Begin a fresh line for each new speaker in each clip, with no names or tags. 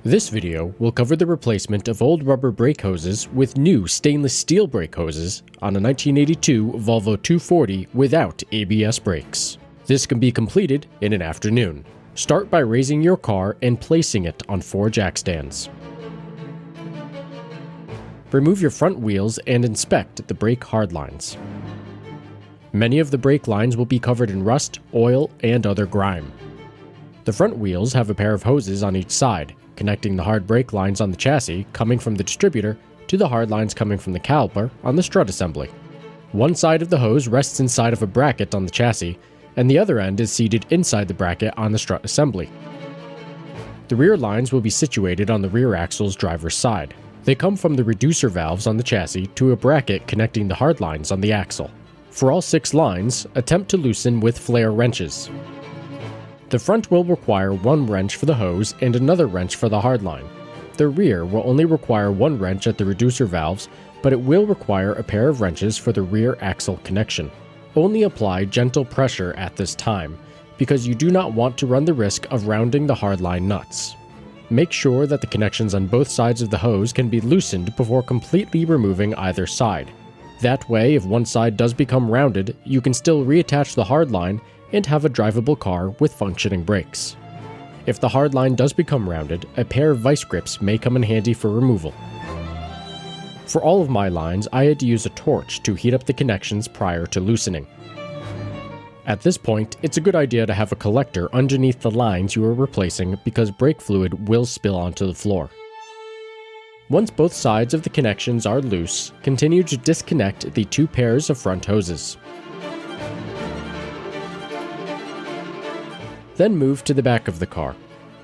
This video will cover the replacement of old rubber brake hoses with new stainless steel brake hoses on a 1982 Volvo 240 without ABS brakes. This can be completed in an afternoon. Start by raising your car and placing it on 4 jack stands. Remove your front wheels and inspect the brake hard lines. Many of the brake lines will be covered in rust, oil, and other grime. The front wheels have a pair of hoses on each side, connecting the hard brake lines on the chassis coming from the distributor to the hard lines coming from the caliper on the strut assembly. One side of the hose rests inside of a bracket on the chassis, and the other end is seated inside the bracket on the strut assembly. The rear lines will be situated on the rear axle's driver's side. They come from the reducer valves on the chassis to a bracket connecting the hard lines on the axle. For all 6 lines, attempt to loosen with flare wrenches. The front will require 1 wrench for the hose and another wrench for the hard line. The rear will only require 1 wrench at the reducer valves, but it will require a pair of wrenches for the rear axle connection. Only apply gentle pressure at this time, because you do not want to run the risk of rounding the hardline nuts. Make sure that the connections on both sides of the hose can be loosened before completely removing either side. That way, if one side does become rounded, you can still reattach the hardline and have a drivable car with functioning brakes. If the hardline does become rounded, a pair of vice grips may come in handy for removal. For all of my lines, I had to use a torch to heat up the connections prior to loosening. At this point, it's a good idea to have a collector underneath the lines you are replacing because brake fluid will spill onto the floor. Once both sides of the connections are loose, continue to disconnect the 2 pairs of front hoses. Then move to the back of the car.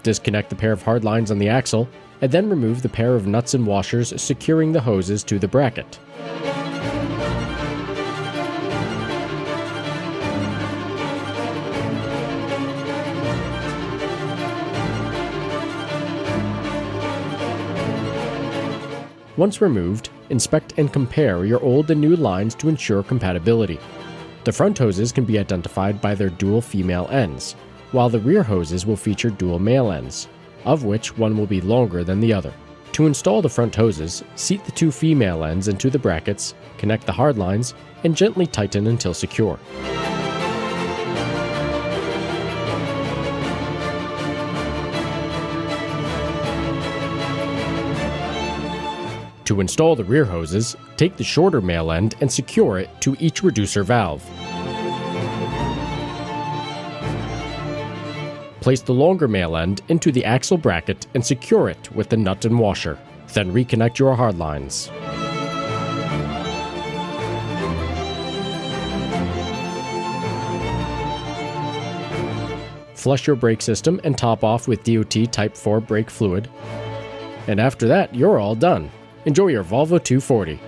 Disconnect the pair of hard lines on the axle, and then remove the pair of nuts and washers securing the hoses to the bracket. Once removed, inspect and compare your old and new lines to ensure compatibility. The front hoses can be identified by their dual female ends, while the rear hoses will feature dual male ends, of which one will be longer than the other. To install the front hoses, seat the 2 female ends into the brackets, connect the hard lines, and gently tighten until secure. To install the rear hoses, take the shorter male end and secure it to each reducer valve. Place the longer male end into the axle bracket and secure it with the nut and washer. Then reconnect your hard lines. Flush your brake system and top off with DOT Type 4 brake fluid. And after that, you're all done. Enjoy your Volvo 240.